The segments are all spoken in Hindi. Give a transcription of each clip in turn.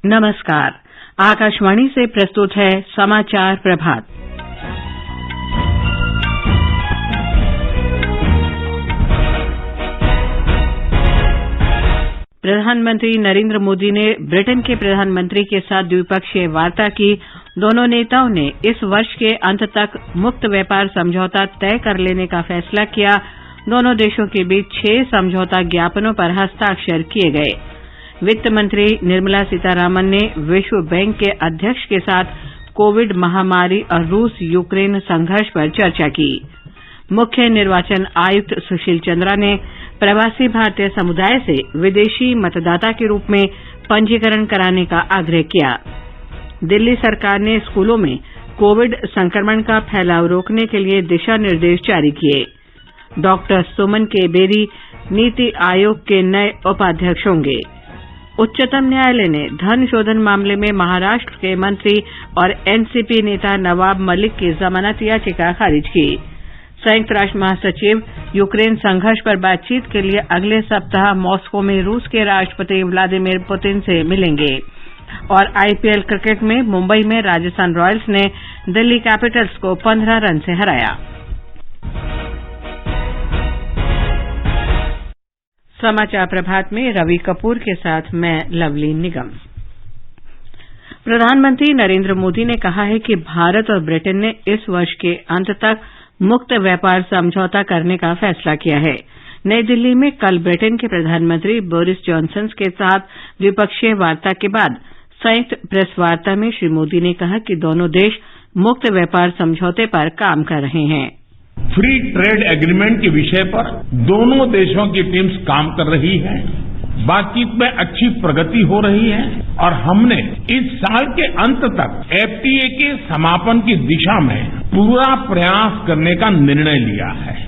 नमस्कार। आकाशवाणी से प्रस्तुत है समाचार प्रभात। प्रधानमंत्री नरेंद्र मोदी ने ब्रिटेन के प्रधानमंत्री के साथ द्विपक्षीय वार्ता की। दोनों नेताओं ने इस वर्ष के अंत तक मुक्त व्यापार समझौता तय कर लेने का फैसला किया। दोनों देशों के बीच 6 समझौता ज्ञापनों पर हस्ताक्षर किए गए। वित्त मंत्री निर्मला सीतारामन ने विश्व बैंक के अध्यक्ष के साथ कोविड महामारी और रूस यूक्रेन संघर्ष पर चर्चा की। मुख्य निर्वाचन आयुक्त सुशील चंद्रा ने प्रवासी भारतीय समुदाय से विदेशी मतदाता के रूप में पंजीकरण कराने का आग्रह किया। दिल्ली सरकार ने स्कूलों में कोविड संक्रमण का फैलाव रोकने के लिए दिशा निर्देश जारी किए। डॉक्टर सुमन के बेरी नीति आयोग के नए उपाध्यक्ष होंगे। उच्चतम न्यायालय ने धन शोधन मामले में महाराष्ट्र के मंत्री और एनसीपी नेता नवाब मलिक की जमानत याचिका खारिज की। संयुक्त राष्ट्र महासचिव यूक्रेन संघर्ष पर बातचीत के लिए अगले सप्ताह मॉस्को में रूस के राष्ट्रपति व्लादिमीर पुतिन से मिलेंगे। और आईपीएल क्रिकेट में मुंबई में राजस्थान रॉयल्स ने दिल्ली कैपिटल्स को 15 रन से हराया। समाचार प्रभात में रवि कपूर के साथ मैं लवली निगम। प्रधानमंत्री नरेंद्र मोदी ने कहा है कि भारत और ब्रिटेन ने इस वर्ष के अंत तक मुक्त व्यापार समझौता करने का फैसला किया है। नई दिल्ली में कल ब्रिटेन के प्रधानमंत्री बोरिस जॉनसन के साथ द्विपक्षीय वार्ता के बाद संयुक्त प्रेस वार्ता में श्री मोदी ने कहा कि दोनों देश मुक्त व्यापार समझौते पर काम कर रहे हैं। फ्री ट्रेड एग्रीमेंट के विषय पर दोनों देशों की टीम्स काम कर रही है। बातचीत में अच्छी प्रगति हो रही है और हमने इस साल के अंत तक एफटीए के समापन की दिशा में पूरा प्रयास करने का निर्णय लिया है।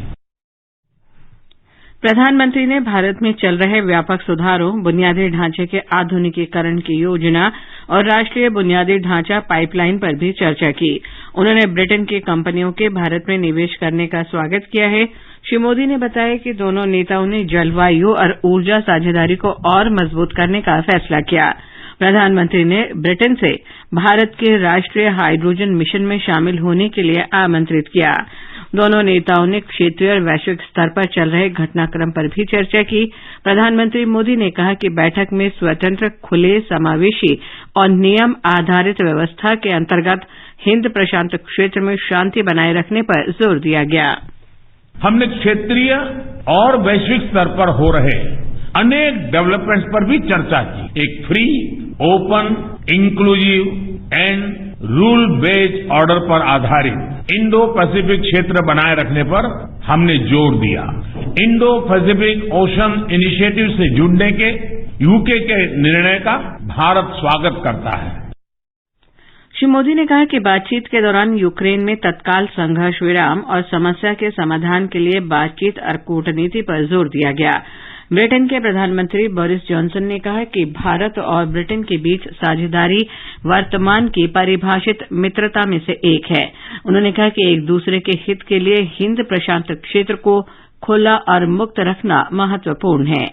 प्रधानमंत्री ने भारत में चल रहे व्यापक सुधारों, बुनियादी ढांचे के आधुनिकीकरण की योजना और राष्ट्रीय बुनियादी ढांचा पाइपलाइन पर भी चर्चा की। उन्होंने ब्रिटेन की कंपनियों के भारत में निवेश करने का स्वागत किया है। श्री मोदी ने बताया कि दोनों नेताओं ने जलवायु और ऊर्जा साझेदारी को और मजबूत करने का फैसला किया। प्रधानमंत्री ने ब्रिटेन से भारत के राष्ट्रीय हाइड्रोजन मिशन में शामिल होने के लिए आमंत्रित किया। दोनों नेताओं ने क्षेत्रीय और वैश्विक स्तर पर चल रहे घटनाक्रम पर भी चर्चा की। प्रधानमंत्री मोदी ने कहा कि बैठक में स्वतंत्र, खुले, समावेशी और नियम आधारित व्यवस्था के अंतर्गत हिंद प्रशांत क्षेत्र में शांति बनाए रखने पर जोर दिया गया। हमने क्षेत्रीय और वैश्विक स्तर पर हो रहे अनेक डेवलपमेंट्स पर भी चर्चा की। एक free, open, inclusive and rule based order पर आधारित इंडो पैसिफिक क्षेत्र बनाए रखने पर हमने जोर दिया। इंडो पैसिफिक ओशन इनिशिएटिव से जुड़ने के यूके के निर्णय का भारत स्वागत करता है। श्री मोदी ने कहा कि बातचीत के दौरान यूक्रेन में तत्काल संघर्ष विराम और समस्या के समाधान के लिए बातचीत और कूटनीति पर जोर दिया गया। ब्रिटेन के प्रधानमंत्री बोरिस जॉनसन ने कहा कि भारत और ब्रिटेन के बीच साझेदारी वर्तमान की परिभाषित मित्रता में से एक है। उन्होंने कहा कि एक दूसरे के हित के लिए हिंद प्रशांत क्षेत्र को खुला और मुक्त रखना महत्वपूर्ण है।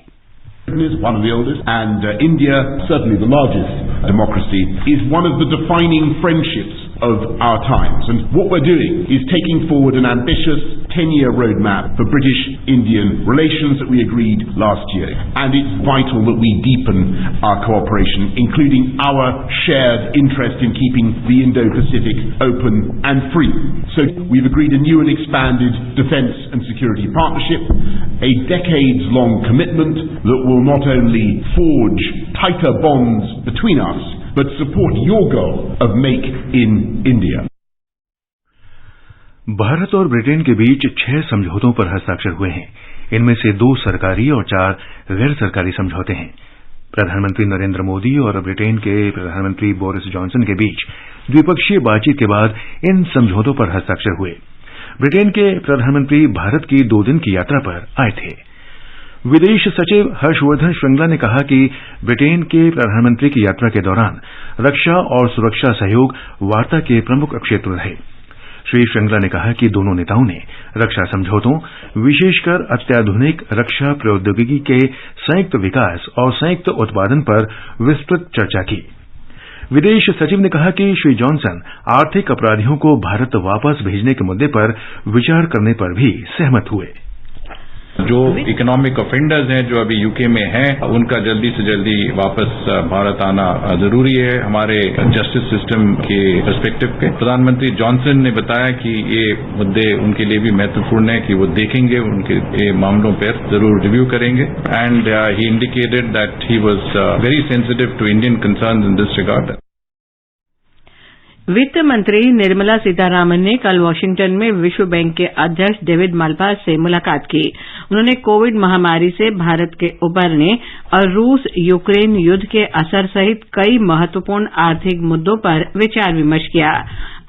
Britain is one of the oldest, and India, certainly the largest democracy, is one of the defining friendships of our times. And what we're doing is taking forward an ambitious 10-year roadmap for British-Indian relations that we agreed last year. And it's vital that we deepen our cooperation, including our shared interest in keeping the Indo-Pacific open and free. So we've agreed a new and expanded defence and security partnership, a decades-long commitment that will not only forge tighter bonds between us, but support your goal of Make in India. Bharat और ब्रिटेन के बीच 6 समझौतों पर हस्ताक्षर हुए हैं। इनमें से 2 सरकारी और 4 गैर सरकारी समझौते हैं। प्रधानमंत्री नरेंद्र मोदी और ब्रिटेन के प्रधानमंत्री बोरिस जॉनसन के बीच द्विपक्षीय बातचीत के बाद इन समझौतों पर हस्ताक्षर हुए। ब्रिटेन के प्रधानमंत्री भारत की 2 दिन की यात्रा पर आए थे। विदेश सचिव हर्षवर्धन श्रृंगला ने कहा कि ब्रिटेन के प्रधानमंत्री की यात्रा के दौरान रक्षा और सुरक्षा सहयोग वार्ता के प्रमुख क्षेत्र रहे। श्री श्रृंगला ने कहा कि दोनों नेताओं ने रक्षा समझौतों, विशेषकर अत्याधुनिक रक्षा प्रौद्योगिकी के संयुक्त विकास और संयुक्त उत्पादन पर विस्तृत चर्चा की। विदेश सचिव ने कहा कि श्री जॉनसन आर्थिक अपराधियों को भारत वापस भेजने के मुद्दे पर विचार करने पर भी सहमत हुए। जो इकोनॉमिक ऑफेंडर्स हैं जो अभी यूके में हैं उनका जल्दी से जल्दी वापस भारत आना जरूरी है हमारे जस्टिस सिस्टम के पर्सपेक्टिव पे। प्रधानमंत्री जॉनसन ने बताया कि ये मुद्दे उनके लिए भी महत्वपूर्ण है कि वो देखेंगे, उनके ये मामलों पर जरूर रिव्यू करेंगे and he indicated that he was very sensitive to Indian concerns in this regard. वित्त मंत्री निर्मला सीतारामन ने कल वाशिंगटन में विश्व बैंक के अध्यक्ष डेविड माल्पास से मुलाकात की। उन्होंने कोविड महामारी से भारत के उबरने और रूस यूक्रेन युद्ध के असर सहित कई महत्वपूर्ण आर्थिक मुद्दों पर विचार विमर्श किया।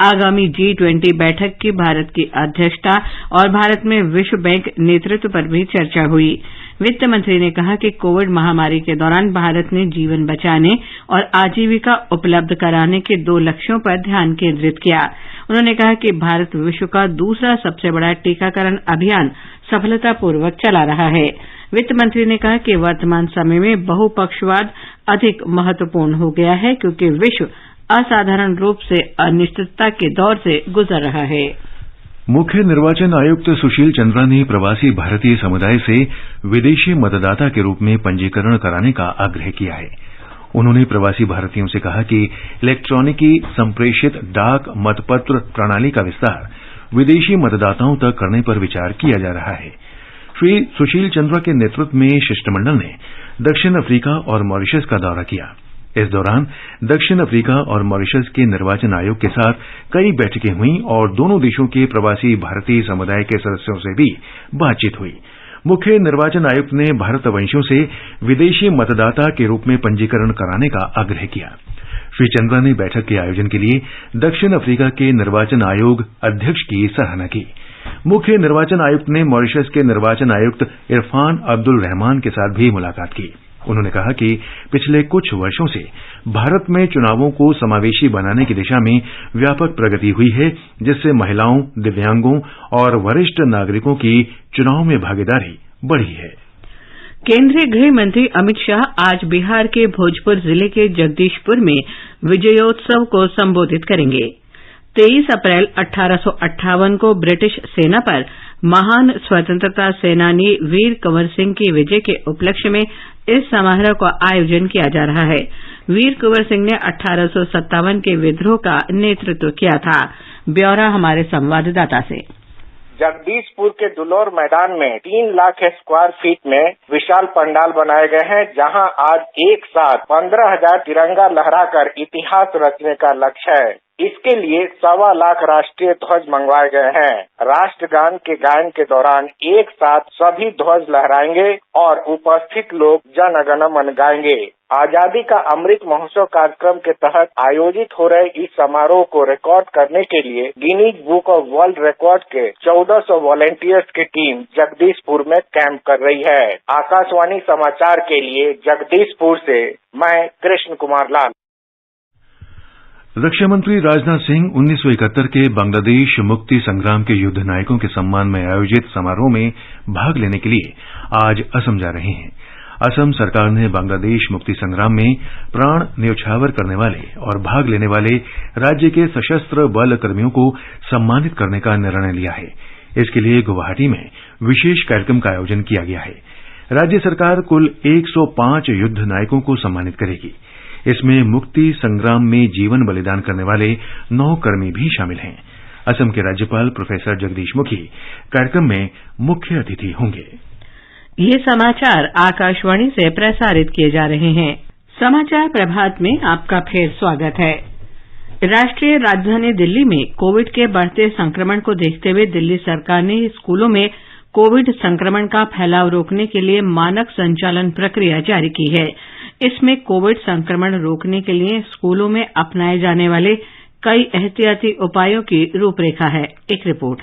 आगामी G20 बैठक की भारत की अध्यक्षता और भारत में विश्व बैंक नेतृत्व पर भी चर्चा हुई। वित्त मंत्री ने कहा कि कोविड महामारी के दौरान भारत ने जीवन बचाने और आजीविका उपलब्ध कराने के 2 लक्ष्यों पर ध्यान केंद्रित किया। उन्होंने कहा कि भारत विश्व का दूसरा सबसे बड़ा टीकाकरण अभियान सफलतापूर्वक चला रहा है। वित्त मंत्री ने कहा कि वर्तमान समय में बहुपक्षवाद अधिक महत्वपूर्ण हो गया है क्योंकि विश्व असाधारण रूप से अनिश्चितता के दौर से गुजर रहा है। मुख्य निर्वाचन आयुक्त सुशील चंद्रा ने प्रवासी भारतीय समुदाय से विदेशी मतदाता के रूप में पंजीकरण कराने का आग्रह किया है। उन्होंने प्रवासी भारतीयों से कहा कि इलेक्ट्रॉनिकी संप्रेषित डाक मतपत्र प्रणाली का विस्तार विदेशी मतदाताओं तक करने पर विचार किया जा रहा है। श्री सुशील चंद्रा के नेतृत्व में शिष्टमंडल ने दक्षिण अफ्रीका और मॉरिशस का दौरा किया। इस दौरान दक्षिण अफ्रीका और मॉरिशस के निर्वाचन आयोग के साथ कई बैठकें हुई और दोनों देशों के प्रवासी भारतीय समुदाय के सदस्यों से भी बातचीत हुई। मुख्य निर्वाचन आयुक्त ने भारतवंशियों से विदेशी मतदाता के रूप में पंजीकरण कराने का आग्रह किया। श्री चंद्रा ने बैठक के आयोजन के लिए दक्षिण अफ्रीका के निर्वाचन आयोग अध्यक्ष की सराहना की। मुख्य निर्वाचन आयुक्त ने मॉरिशस के निर्वाचन आयुक्त इरफान अब्दुल रहमान के साथ भी मुलाकात की। उन्होंने कहा कि पिछले कुछ वर्षों से भारत में चुनावों को समावेशी बनाने की दिशा में व्यापक प्रगति हुई है, जिससे महिलाओं, दिव्यांगों और वरिष्ठ नागरिकों की चुनाव में भागीदारी बढ़ी है। केंद्रीय गृह मंत्री अमित शाह आज बिहार के भोजपुर जिले के जगदीशपुर में विजयोत्सव को संबोधित करेंगे। 23 अप्रैल 1858 को ब्रिटिश सेना पर महान स्वतंत्रता सेनानी वीर कंवर सिंह की विजय के उपलक्ष्य में इस समारोह का आयोजन किया जा रहा है। वीर कुंवर सिंह ने 1857 के विद्रोह का नेतृत्व किया था। ब्यौरा हमारे संवाददाता से। जगदीशपुर के दुलौर मैदान में 3 लाख स्क्वायर फीट में विशाल पंडाल बनाए गए हैं, जहां आज एक साथ 15,000 तिरंगा लहराकर इतिहास रचने का लक्ष्य है। इसके लिए 1.25 लाख राष्ट्रीय ध्वज मंगवाए गए हैं। राष्ट्रगान के गायन के दौरान एक साथ सभी ध्वज लहराएंगे और उपस्थित लोग जन गण मन गाएंगे। आजादी का अमृत महोत्सव कार्यक्रम के तहत आयोजित हो रहे इस समारोह को रिकॉर्ड करने के लिए Guinness book of world record के 1400 वॉलंटियर्स की टीम जगदीशपुर में कैंप कर रही है। आकाशवाणी समाचार के लिए जगदीशपुर से मैं कृष्ण कुमार लाल। रक्षा मंत्री राजनाथ सिंह 1971 के बांग्लादेश मुक्ति संग्राम के युद्ध नायकों के सम्मान में आयोजित समारोह में भाग लेने के लिए आज असम जा रहे हैं। असम सरकार ने बांग्लादेश मुक्ति संग्राम में प्राण न्यौछावर करने वाले और भाग लेने वाले राज्य के सशस्त्र बल कर्मियों को सम्मानित करने का निर्णय लिया है। इसके लिए गुवाहाटी में विशेष कार्यक्रम का आयोजन किया गया है। राज्य सरकार कुल 105 युद्ध नायकों को सम्मानित करेगी। इसमें मुक्ति संग्राम में जीवन बलिदान करने वाले 9 कर्मी भी शामिल हैं। असम के राज्यपाल प्रोफेसर जगदीश मुखी कार्यक्रम में मुख्य अतिथि होंगे। ये समाचार आकाशवाणी से प्रसारित किए जा रहे हैं। समाचार प्रभात में आपका फिर स्वागत है। राष्ट्रीय राजधानी दिल्ली में कोविड के बढ़ते संक्रमण को देखते हुए दिल्ली सरकार ने स्कूलों में कोविड संक्रमण का फैलाव रोकने के लिए मानक संचालन प्रक्रिया जारी की है। इसमें कोविड संक्रमण रोकने के लिए स्कूलों में अपनाए जाने वाले कई एहतियाती उपायों की रूपरेखा है। एक रिपोर्ट।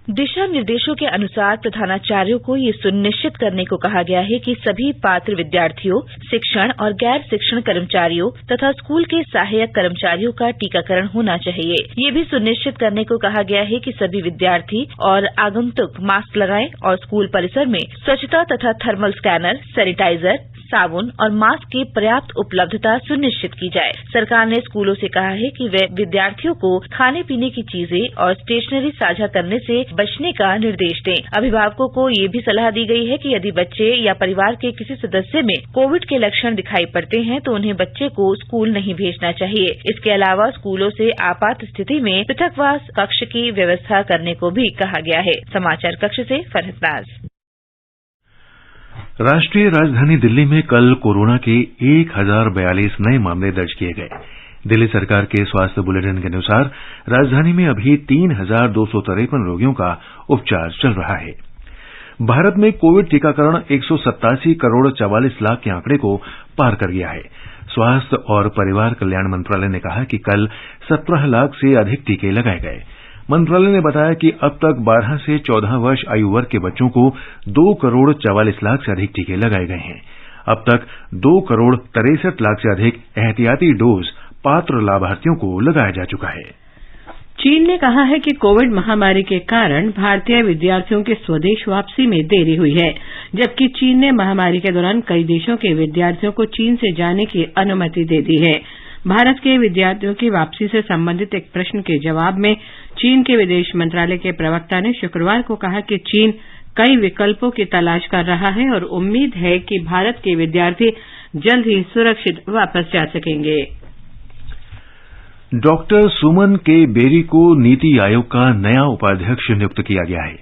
दिशा निर्देशों के अनुसार प्रधानाचार्यों को ये सुनिश्चित करने को कहा गया है कि सभी पात्र विद्यार्थियों, शिक्षण और गैर शिक्षण कर्मचारियों तथा स्कूल के सहायक कर्मचारियों का टीकाकरण होना चाहिए। ये भी सुनिश्चित करने को कहा गया है कि सभी विद्यार्थी और आगंतुक मास्क लगाएं और स्कूल परिसर में स्वच्छता तथा थर्मल स्कैनर, सैनिटाइजर, साबुन और मास्क की पर्याप्त उपलब्धता सुनिश्चित की जाए। सरकार ने स्कूलों से कहा है कि वे विद्यार्थियों को खाने पीने की चीजें और स्टेशनरी साझा करने से बचने का निर्देश दें। अभिभावकों को ये भी सलाह दी गई है कि यदि बच्चे या परिवार के किसी सदस्य में कोविड के लक्षण दिखाई पड़ते हैं तो उन्हें बच्चे को स्कूल नहीं भेजना चाहिए। इसके अलावा स्कूलों से आपात स्थिति में पृथकवास कक्ष की व्यवस्था करने को भी कहा गया है। समाचार कक्ष से फरहत नाज। राष्ट्रीय राजधानी दिल्ली में कल कोरोना के 1042 नए मामले दर्ज किए गए। दिल्ली सरकार के स्वास्थ्य बुलेटिन के अनुसार राजधानी में अभी 3,253 रोगियों का उपचार चल रहा है। भारत में कोविड टीकाकरण 187 करोड़ 44 लाख के आंकड़े को पार कर गया है। स्वास्थ्य और परिवार कल्याण मंत्रालय ने कहा कि कल 17 लाख से अधिक टीके लगाए गए। मंत्रालय ने बताया कि अब तक 12 से 14 वर्ष आयु वर्ग के बच्चों को 2 करोड़ 44 लाख से अधिक टीके लगाए गए हैं। अब तक 2 करोड़ 63 लाख से अधिक एहतियाती डोज पात्र लाभार्थियों को लगाया जा चुका है। चीन ने कहा है कि कोविड महामारी के कारण भारतीय विद्यार्थियों की स्वदेश वापसी में देरी हुई है, जबकि चीन ने महामारी के दौरान कई देशों के विद्यार्थियों को चीन से जाने की अनुमति दे दी है। भारत के विद्यार्थियों की वापसी से संबंधित एक प्रश्न के जवाब में चीन के विदेश मंत्रालय के प्रवक्ता ने शुक्रवार को कहा कि चीन कई विकल्पों की तलाश कर रहा है और उम्मीद है कि भारत के विद्यार्थी जल्द ही सुरक्षित वापस जा सकेंगे। डॉक्टर सुमन के बेरी को नीति आयोग का नया उपाध्यक्ष नियुक्त किया गया है।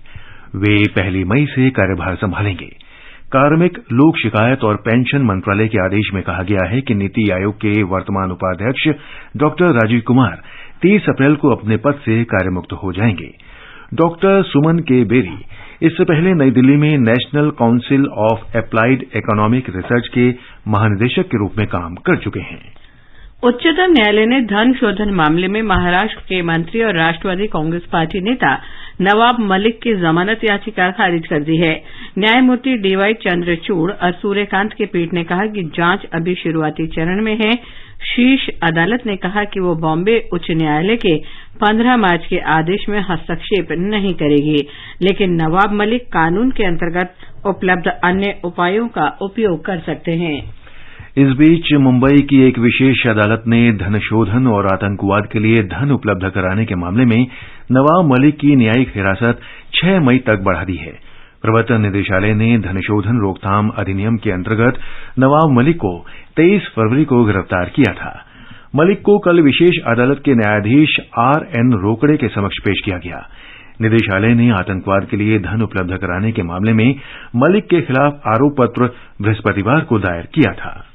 वे 1 मई से कार्यभार संभालेंगे। कार्मिक, लोक शिकायत और पेंशन मंत्रालय के आदेश में कहा गया है कि नीति आयोग के वर्तमान उपाध्यक्ष डॉक्टर राजीव कुमार 30 अप्रैल को अपने पद से कार्यमुक्त हो जाएंगे। डॉक्टर सुमन के बेरी इससे पहले नई दिल्ली में national council of applied economic research के महानिदेशक के रूप में काम कर चुके हैं। उच्चतम न्यायालय ने धन शोधन मामले में महाराष्ट्र के मंत्री और राष्ट्रवादी कांग्रेस पार्टी नेता नवाब मलिक की जमानत याचिका खारिज कर दी है। न्यायमूर्ति डीवाई चंद्रचूड़ और सूर्यकांत की पीठ ने कहा कि जांच अभी शुरुआती चरण में है। शीर्ष अदालत ने कहा कि वो बॉम्बे उच्च न्यायालय के 15 मार्च के आदेश में हस्तक्षेप नहीं करेगी, लेकिन नवाब मलिक कानून के अंतर्गत उपलब्ध अन्य उपायों का उपयोग कर सकते हैं। इस बीच मुंबई की एक विशेष अदालत ने धनशोधन और आतंकवाद के लिए धन उपलब्ध कराने के मामले में नवाब मलिक की न्यायिक हिरासत 6 मई तक बढ़ा दी है। प्रवर्तन निदेशालय ने धनशोधन रोकथाम अधिनियम के अंतर्गत नवाब मलिक को 23 फरवरी को गिरफ्तार किया था। मलिक को कल विशेष अदालत के न्यायाधीश RN रोकड़े के समक्ष पेश किया गया। निदेशालय ने आतंकवाद के लिए धन उपलब्ध कराने के मामले में मलिक के खिलाफ आरोप पत्र बृहस्पतिवार को दायर किया था।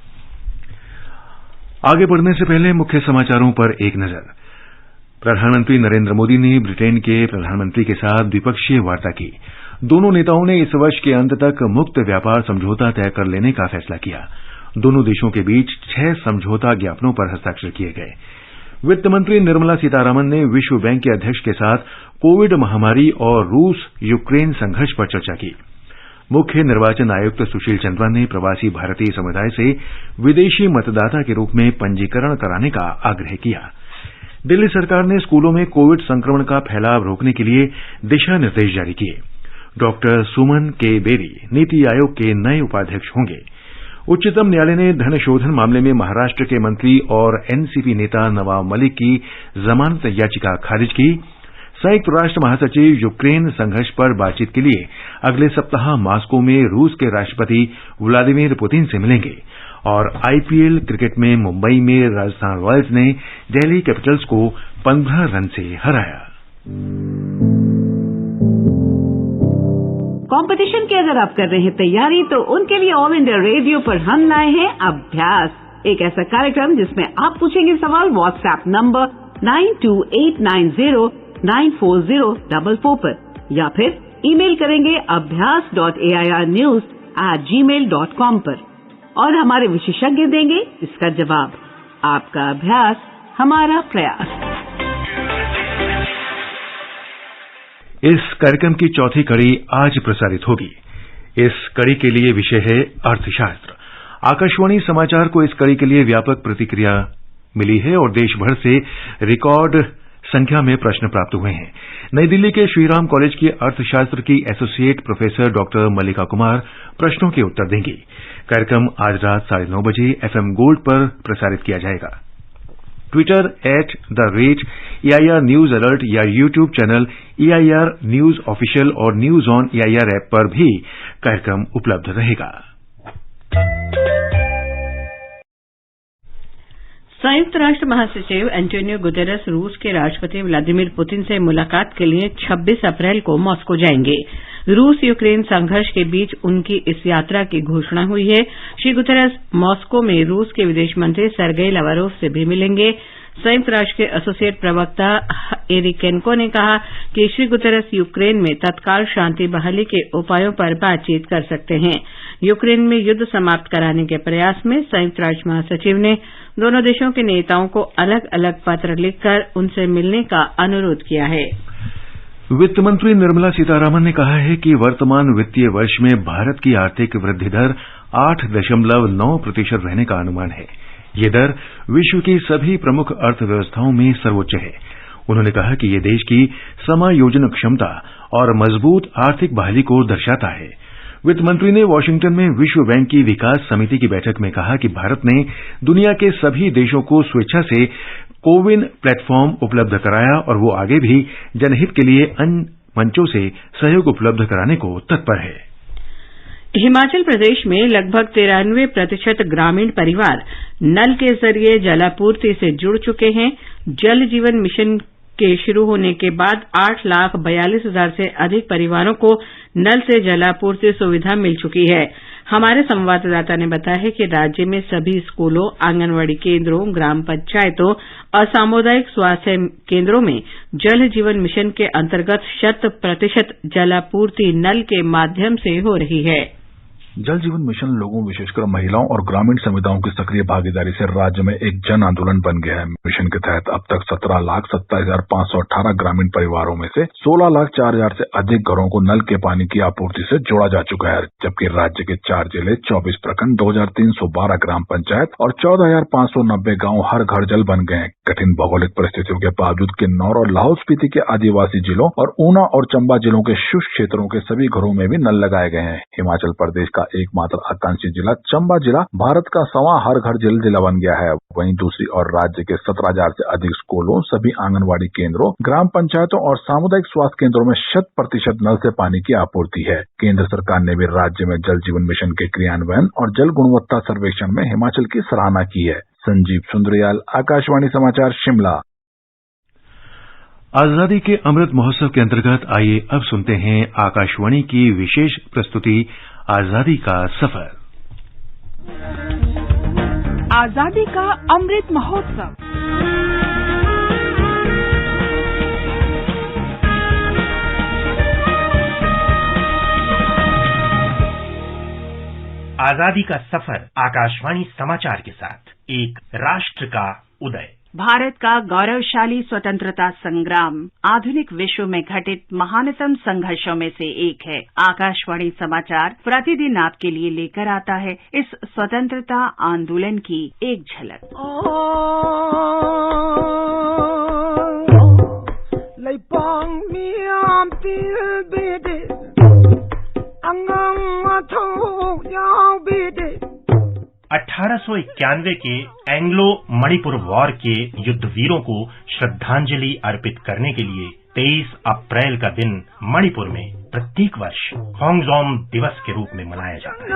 आगे बढ़ने से पहले मुख्य समाचारों पर एक नजर। प्रधानमंत्री नरेंद्र मोदी ने ब्रिटेन के प्रधानमंत्री के साथ द्विपक्षीय वार्ता की। दोनों नेताओं ने इस वर्ष के अंत तक मुक्त व्यापार समझौता तय कर लेने का फैसला किया। दोनों देशों के बीच 6 समझौता ज्ञापनों पर हस्ताक्षर किए गए। वित्त मंत्री निर्मला सीतारामन ने विश्व बैंक के अध्यक्ष के साथ कोविड महामारी और रूस यूक्रेन संघर्ष पर चर्चा की। मुख्य निर्वाचन आयुक्त सुशील चंद्रा ने प्रवासी भारतीय समुदाय से विदेशी मतदाता के रूप में पंजीकरण कराने का आग्रह किया। दिल्ली सरकार ने स्कूलों में कोविड संक्रमण का फैलाव रोकने के लिए दिशा निर्देश जारी किए। डॉक्टर सुमन के बेरी नीति आयोग के नए उपाध्यक्ष होंगे। उच्चतम न्यायालय ने धन शोधन मामले में महाराष्ट्र के मंत्री और एनसीपी नेता नवाब मलिक की जमानत याचिका खारिज की। संयुक्त राष्ट्र महासचिव यूक्रेन संघर्ष पर बातचीत के लिए अगले सप्ताह मॉस्को में रूस के राष्ट्रपति व्लादिमीर पुतिन से मिलेंगे। और आईपीएल क्रिकेट में मुंबई में राजस्थान रॉयल्स ने दिल्ली कैपिटल्स को 15 रन से हराया। कंपटीशन की अगर आप कर रहे हैं तैयारी, तो उनके लिए ऑल इंडिया रेडियो पर हम लाए हैं अभ्यास, एक ऐसा कार्यक्रम जिसमें आप पूछेंगे सवाल व्हाट्सएप नंबर 9289094044 पर, या फिर ईमेल करेंगे abhyas.airnews@gmail.com पर, और हमारे विशेषज्ञ देंगे इसका जवाब। आपका अभ्यास हमारा प्रयास। इस कार्यक्रम की चौथी कड़ी आज प्रसारित होगी। इस कड़ी के लिए विषय है अर्थशास्त्र। आकाशवाणी समाचार को इस कड़ी के लिए व्यापक प्रतिक्रिया मिली है और देश भर से रिकॉर्ड संख्या में प्रश्न प्राप्त हुए हैं। नई दिल्ली के श्रीराम कॉलेज की अर्थशास्त्र की एसोसिएट प्रोफेसर डॉक्टर मल्लिका कुमार प्रश्नों के उत्तर देंगी। कार्यक्रम आज रात 9:30 बजे FM गोल्ड पर प्रसारित किया जाएगा। ट्विटर @AIR न्यूज अलर्ट या YouTube channel AIR news official और न्यूज ऑन AIR ऐप पर भी कार्यक्रम उपलब्ध रहेगा। संयुक्त राष्ट्र महासचिव एंटोनियो गुतेरेस रूस के राष्ट्रपति व्लादिमीर पुतिन से मुलाकात के लिए 26 अप्रैल को मॉस्को जाएंगे। रूस यूक्रेन संघर्ष के बीच उनकी इस यात्रा की घोषणा हुई है। श्री गुतेरेस मॉस्को में रूस के विदेश मंत्री सर्गेई लावरोव से भी मिलेंगे। संयुक्त राष्ट्र के एसोसिएट प्रवक्ता एरिकेनको ने कहा कि श्री गुतेरेस यूक्रेन में तत्काल शांति बहाली के उपायों पर बातचीत कर सकते हैं। यूक्रेन में युद्ध समाप्त कराने के प्रयास में संयुक्त राष्ट्र महासचिव ने दोनों देशों के नेताओं को अलग अलग पत्र लिखकर उनसे मिलने का अनुरोध किया है। वित्त मंत्री निर्मला सीतारामन ने कहा है कि वर्तमान वित्तीय वर्ष में भारत की आर्थिक वृद्धि दर 8.9% रहने का अनुमान है। ये दर विश्व की सभी प्रमुख अर्थव्यवस्थाओं में सर्वोच्च है। उन्होंने कहा कि ये देश की समायोजन क्षमता और मजबूत आर्थिक बहाली को दर्शाता है। वित्त मंत्री ने वाशिंगटन में विश्व बैंक की विकास समिति की बैठक में कहा कि भारत ने दुनिया के सभी देशों को स्वेच्छा से कोविन प्लेटफॉर्म उपलब्ध कराया और वो आगे भी जनहित के लिए अन्य मंचों से सहयोग उपलब्ध कराने को तत्पर है। हिमाचल प्रदेश में लगभग 93% ग्रामीण परिवार नल के जरिए जलापूर्ति से जुड़ चुके हैं। जल जीवन मिशन के शुरू होने के बाद 8,42,000 से अधिक परिवारों को नल से जलापूर्ति सुविधा मिल चुकी है। हमारे संवाददाता ने बताया है कि राज्य में सभी स्कूलों, आंगनवाड़ी केंद्रों, ग्राम पंचायतों और सामुदायिक स्वास्थ्य केंद्रों में जल जीवन मिशन के अंतर्गत 100% जलापूर्ति नल के माध्यम से हो रही है। जल जीवन मिशन लोगों, विशेषकर महिलाओं और ग्रामीण समुदायों की सक्रिय भागीदारी से राज्य में एक जन आंदोलन बन गया है। मिशन के तहत अब तक 17,27,518 ग्रामीण परिवारों में से 16,04,000 से अधिक घरों को नल के पानी की आपूर्ति से जोड़ा जा चुका है, जबकि राज्य के 4 जिले, 24 प्रखंड, 2,312 ग्राम पंचायत और 14,590 गांव हर घर जल बन गए हैं। कठिन भौगोलिक परिस्थितियों के बावजूद किन्नौर और लाहौल स्पीति के आदिवासी जिलों और ऊना और चंबा जिलों के शुष्क क्षेत्रों के सभी घरों में भी नल लगाए गए हैं। हिमाचल प्रदेश का एकमात्र आकांक्षी जिला चंबा जिला भारत का 1वां हर घर जल जिला बन गया है। वहीं दूसरी ओर राज्य के 17,000 से अधिक स्कूलों, सभी आंगनवाड़ी केंद्रों, ग्राम पंचायतों और सामुदायिक स्वास्थ्य केंद्रों में 100% नल से पानी की आपूर्ति है। केंद्र सरकार ने भी राज्य में जल जीवन मिशन के क्रियान्वयन और जल गुणवत्ता सर्वेक्षण में हिमाचल की सराहना की है। संजीव सुंदरियाल, आकाशवाणी समाचार, शिमला। आजादी के अमृत महोत्सव के अंतर्गत आइए अब सुनते हैं आकाशवाणी की विशेष प्रस्तुति आजादी का सफर। आजादी का अमृत महोत्सव। आजादी का सफर आकाशवाणी समाचार के साथ एक राष्ट्र का उदय। भारत का गौरवशाली स्वतंत्रता संग्राम आधुनिक विश्व में घटित महानतम संघर्षों में से एक है। आकाशवाणी समाचार प्रतिदिन आपके लिए लेकर आता है इस स्वतंत्रता आंदोलन की एक झलक। अठारह 1891 के एंग्लो मणिपुर वॉर के युद्धवीरों को श्रद्धांजलि अर्पित करने के लिए 23 अप्रैल का दिन मणिपुर में प्रत्येक वर्ष होंगजोम दिवस के रूप में मनाया जाता है।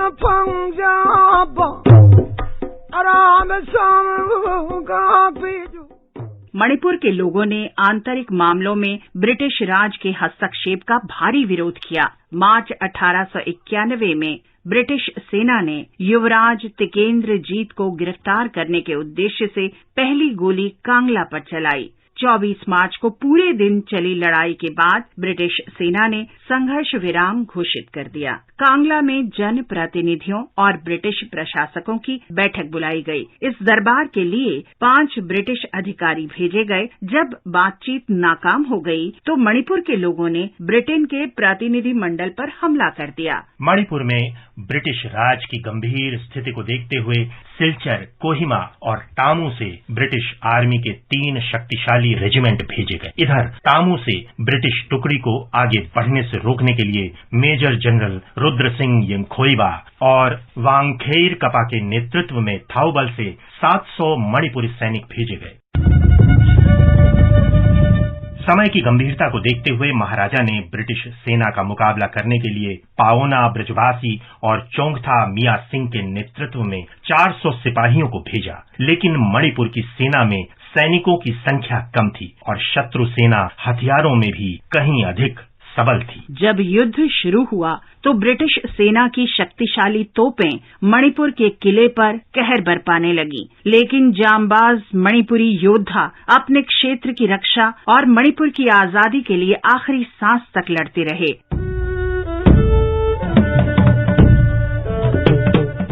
मणिपुर के लोगों ने आंतरिक मामलों में ब्रिटिश राज के हस्तक्षेप का भारी विरोध किया। मार्च 1891 में ब्रिटिश सेना ने युवराज तिकेंद्र जीत को गिरफ्तार करने के उद्देश्य से पहली गोली कांगला पर चलाई। 24 मार्च को पूरे दिन चली लड़ाई के बाद ब्रिटिश सेना ने संघर्ष विराम घोषित कर दिया। कांगला में जन प्रतिनिधियों और ब्रिटिश प्रशासकों की बैठक बुलाई गई। इस दरबार के लिए 5 ब्रिटिश अधिकारी भेजे गए। जब बातचीत नाकाम हो गई तो मणिपुर के लोगों ने ब्रिटेन के प्रतिनिधि मंडल पर हमला कर दिया। मणिपुर में ब्रिटिश राज की गंभीर स्थिति को देखते हुए सिलचर, कोहिमा और टामू से ब्रिटिश आर्मी के 3 शक्तिशाली रेजिमेंट भेजे गए। इधर टामू से ब्रिटिश टुकड़ी को आगे बढ़ने से रोकने के लिए मेजर जनरल रुद्र सिंह यंगखोइबा और वांगखेर कपा के नेतृत्व में थाउबल से 700 मणिपुरी सैनिक भेजे गए। समय की गंभीरता को देखते हुए महाराजा ने ब्रिटिश सेना का मुकाबला करने के लिए पाओना ब्रजवासी और चोंगथा मिया सिंह के नेतृत्व में 400 सिपाहियों को भेजा, लेकिन मणिपुर की सेना में सैनिकों की संख्या कम थी और शत्रु सेना हथियारों में भी कहीं अधिक सबल थी। जब युद्ध शुरू हुआ तो ब्रिटिश सेना की शक्तिशाली तोपें मणिपुर के किले पर कहर बरपाने लगी, लेकिन जांबाज मणिपुरी योद्धा अपने क्षेत्र की रक्षा और मणिपुर की आजादी के लिए आखिरी सांस तक लड़ते रहे।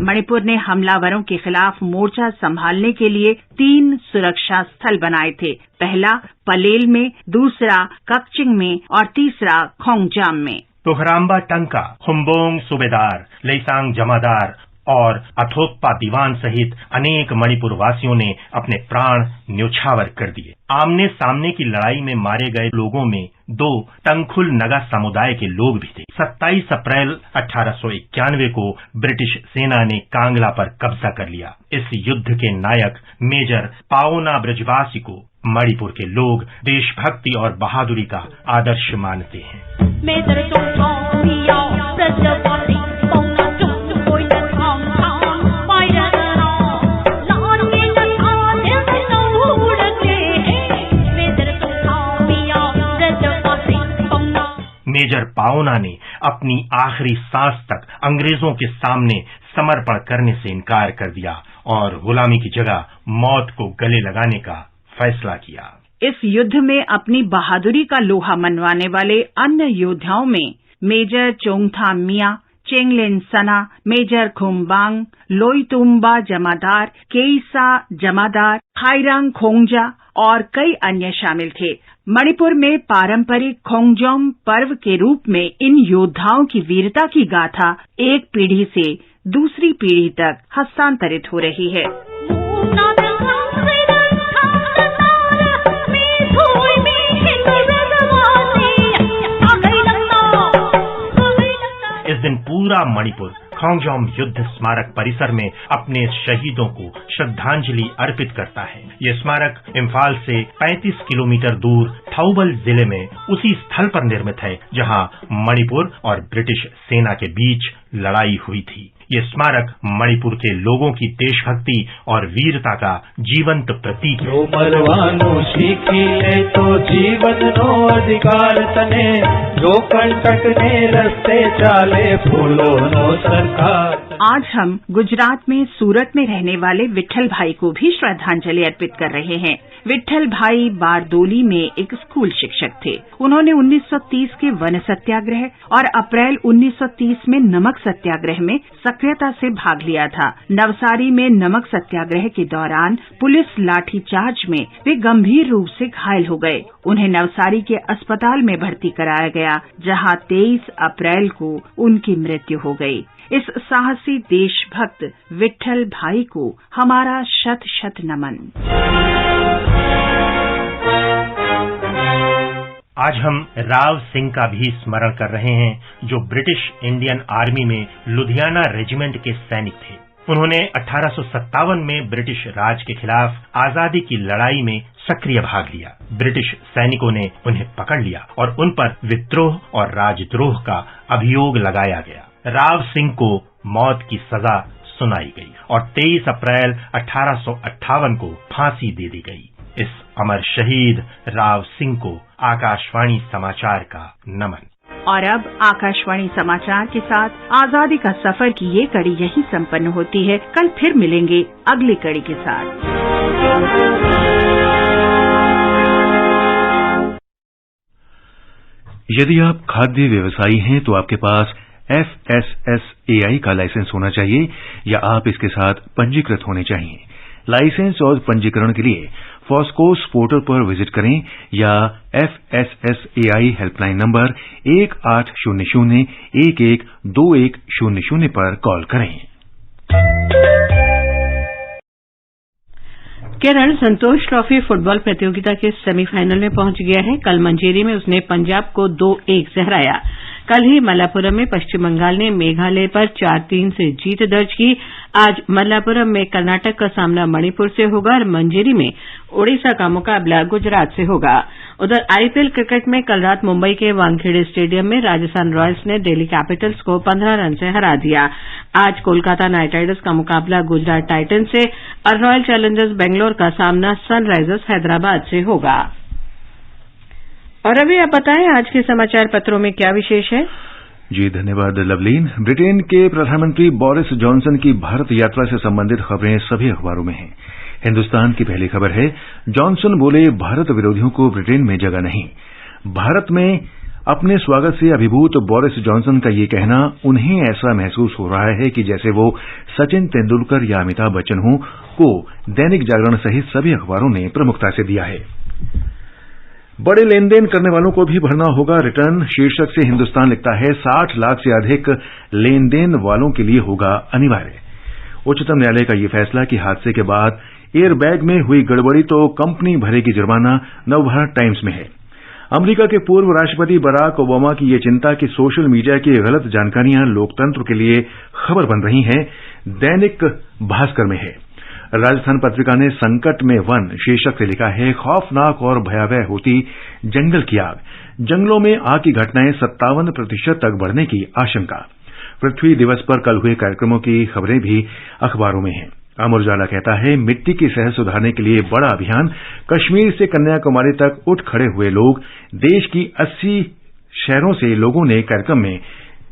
मणिपुर ने हमलावरों के खिलाफ मोर्चा संभालने के लिए 3 सुरक्षा स्थल बनाए थे। पहला पलेल में, दूसरा ककचिंग में और तीसरा खोंगजाम में। तोहराम्बा टंका, हुम्बोंग सूबेदार, लेसांग जमादार और अथोकपा दीवान सहित अनेक मणिपुर वासियों ने अपने प्राण न्योछावर कर दिए। आमने सामने की लड़ाई में मारे गए लोगों में 2 तंगखुल नगा समुदाय के लोग भी थे। 27 अप्रैल 1891 को ब्रिटिश सेना ने कांगला पर कब्जा कर लिया। इस युद्ध के नायक मेजर पाओना ब्रजवासी को मणिपुर के लोग देशभक्ति और बहादुरी का आदर्श मानते हैं। मेजर पाओना ने अपनी आखिरी सांस तक अंग्रेजों के सामने समर्पण करने से इनकार कर दिया और गुलामी की जगह मौत को गले लगाने का फैसला किया। इस युद्ध में अपनी बहादुरी का लोहा मनवाने वाले अन्य योद्धाओं में मेजर चोंगथा मिया, चेंगलेन सना, मेजर खुम्बांग, लोईतुम्बा जमादार, केईसा जमादार, खाइरांग खोंगजा और कई अन्य शामिल थे। मणिपुर में पारंपरिक खोंगजोम पर्व के रूप में इन योद्धाओं की वीरता की गाथा एक पीढ़ी से दूसरी पीढ़ी तक हस्तांतरित हो रही है। इस दिन पूरा मणिपुर खोंगजोम युद्ध स्मारक परिसर में अपने शहीदों को श्रद्धांजलि अर्पित करता है। ये स्मारक इम्फाल से 35 किलोमीटर दूर थाउबल जिले में उसी स्थल पर निर्मित है जहां मणिपुर और ब्रिटिश सेना के बीच लड़ाई हुई थी। ये स्मारक मणिपुर के लोगों की देशभक्ति और वीरता का जीवंत प्रतीक है। जो मरवानो सीखी ले तो जीवन नो अधिकार तने, जो कंटक ने रस्ते चाले फूलो नो सरकार। आज हम गुजरात में सूरत में रहने वाले विट्ठल भाई को भी श्रद्धांजलि अर्पित कर रहे हैं। विट्ठल भाई बारदोली में एक स्कूल शिक्षक थे। उन्होंने 1930 के वन सत्याग्रह और अप्रैल 1930 में नमक सत्याग्रह में सक्रियता से भाग लिया था। नवसारी में नमक सत्याग्रह के दौरान पुलिस लाठीचार्ज में वे गंभीर रूप से घायल हो गए। उन्हें नवसारी के अस्पताल में भर्ती कराया गया, जहां 23 अप्रैल को उनकी मृत्यु हो गई। इस साहसी देशभक्त विट्ठल भाई को हमारा शत शत नमन। आज हम राव सिंह का भी स्मरण कर रहे हैं, जो ब्रिटिश इंडियन आर्मी में लुधियाना रेजिमेंट के सैनिक थे। उन्होंने 1857 में ब्रिटिश राज के खिलाफ आजादी की लड़ाई में सक्रिय भाग लिया। ब्रिटिश सैनिकों ने उन्हें पकड़ लिया और उन पर विद्रोह और राजद्रोह का अभियोग लगाया गया। राव सिंह को मौत की सजा सुनाई गई और 23 अप्रैल 1858 को फांसी दे दी गई। इस अमर शहीद राव सिंह को आकाशवाणी समाचार का नमन। और अब आकाशवाणी समाचार के साथ आजादी का सफर की ये कड़ी यहीं संपन्न होती है। कल फिर मिलेंगे अगली कड़ी के साथ। यदि आप खाद्य व्यवसायी हैं तो आपके पास FSSAI का लाइसेंस होना चाहिए या आप इसके साथ पंजीकृत होने चाहिए। लाइसेंस और पंजीकरण के लिए फॉस्कोस पोर्टल पर विजिट करें या FSSAI हेल्पलाइन नंबर 1800 112100 पर कॉल करें। केरल संतोष ट्रॉफी फुटबॉल प्रतियोगिता के सेमीफाइनल में पहुंच गया है। कल मंजेरी में उसने पंजाब को 2-1 से हराया। कल ही मल्लापुरम में पश्चिम बंगाल ने मेघालय पर 4-3 से जीत दर्ज की। आज मल्लापुरम में कर्नाटक का सामना मणिपुर से होगा और मंजेरी में ओडिशा का मुकाबला गुजरात से होगा। उधर आईपीएल क्रिकेट में कल रात मुंबई के वानखेड़े स्टेडियम में राजस्थान रॉयल्स ने दिल्ली कैपिटल्स को 15 रन से हरा दिया। आज कोलकाता नाइट राइडर्स का मुकाबला गुजरात टाइटंस से और रॉयल चैलेंजर्स बेंगलोर का सामना सनराइजर्स हैदराबाद से होगा। और अभी आप बताएं आज के समाचार पत्रों में क्या विशेष है। जी धन्यवाद लवलीन। ब्रिटेन के प्रधानमंत्री बोरिस जॉनसन की भारत यात्रा से संबंधित खबरें सभी अखबारों में हैं। हिंदुस्तान की पहली खबर है, जॉनसन बोले भारत विरोधियों को ब्रिटेन में जगह नहीं। भारत में अपने स्वागत से अभिभूत बोरिस जॉनसन का ये कहना उन्हें ऐसा महसूस हो रहा है कि जैसे वो सचिन तेंदुलकर या अमिताभ बच्चन हों, को दैनिक जागरण सहित सभी अखबारों ने प्रमुखता से दिया है। बड़े लेन देन करने वालों को भी भरना होगा रिटर्न, शीर्षक से हिंदुस्तान लिखता है 60 लाख से अधिक लेन देन वालों के लिए होगा अनिवार्य। उच्चतम न्यायालय का यह फैसला कि हादसे के बाद एयरबैग में हुई गड़बड़ी तो कंपनी भरेगी जुर्माना, नवभारत टाइम्स में है। अमेरिका के पूर्व राष्ट्रपति बराक ओबामा की ये चिंता कि सोशल मीडिया की गलत जानकारियां लोकतंत्र के लिए खबर बन रही हैं, दैनिक भास्कर में है। राजस्थान पत्रिका ने संकट में वन शीर्षक से लिखा है, खौफनाक और भयावह होती जंगल की आग, जंगलों में आग की घटनाएं 57% तक बढ़ने की आशंका। पृथ्वी दिवस पर कल हुए कार्यक्रमों की खबरें भी अखबारों में हैं। अमर उजाला कहता है, मिट्टी की सेहत सुधारने के लिए बड़ा अभियान, कश्मीर से कन्याकुमारी तक उठ खड़े हुए लोग, देश की 80 शहरों से लोगों ने कार्यक्रम में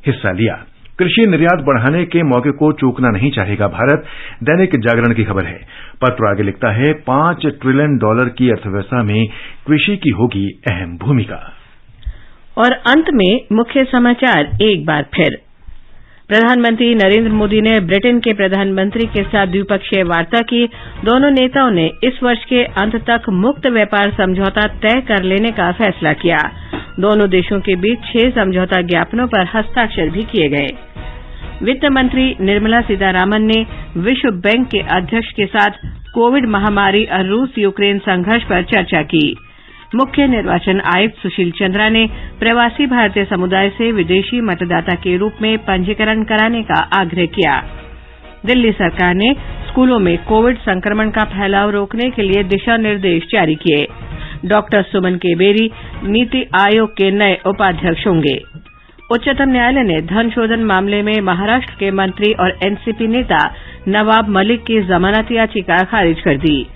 हिस्सा लिया। कृषि निर्यात बढ़ाने के मौके को चूकना नहीं चाहेगा भारत, दैनिक जागरण की खबर है। पत्र आगे लिखता है, $5 ट्रिलियन की अर्थव्यवस्था में कृषि की होगी अहम भूमिका। और अंत में मुख्य समाचार एक बार फिर। प्रधानमंत्री नरेंद्र मोदी ने ब्रिटेन के प्रधानमंत्री के साथ द्विपक्षीय वार्ता की। दोनों नेताओं ने इस वर्ष के अंत तक मुक्त व्यापार समझौता तय कर लेने का फैसला किया। दोनों देशों के बीच 6 समझौता ज्ञापनों पर हस्ताक्षर भी किए गए। वित्त मंत्री निर्मला सीतारामन ने विश्व बैंक के अध्यक्ष के साथ कोविड महामारी और रूस यूक्रेन संघर्ष पर चर्चा की। मुख्य निर्वाचन आयुक्त सुशील चंद्रा ने प्रवासी भारतीय समुदाय से विदेशी मतदाता के रूप में पंजीकरण कराने का आग्रह किया। दिल्ली सरकार ने स्कूलों में कोविड संक्रमण का फैलाव रोकने के लिए दिशा निर्देश जारी किए। डॉक्टर सुमन केबेरी नीति आयोग के नए उपाध्यक्ष होंगे। उच्चतम न्यायालय ने धन शोधन मामले में महाराष्ट्र के मंत्री और एनसीपी नेता नवाब मलिक की जमानत याचिका खारिज कर दी।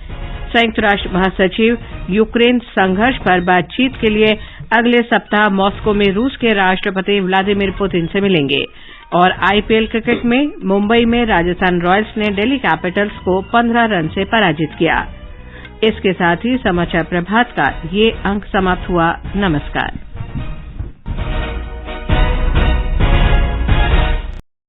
संयुक्त राष्ट्र महासचिव यूक्रेन संघर्ष पर बातचीत के लिए अगले सप्ताह मॉस्को में रूस के राष्ट्रपति व्लादिमीर पुतिन से मिलेंगे। और आईपीएल क्रिकेट में मुंबई में राजस्थान रॉयल्स ने दिल्ली कैपिटल्स को 15 रन से पराजित किया। इसके साथ ही समाचार प्रभात का ये अंक समाप्त हुआ। नमस्कार।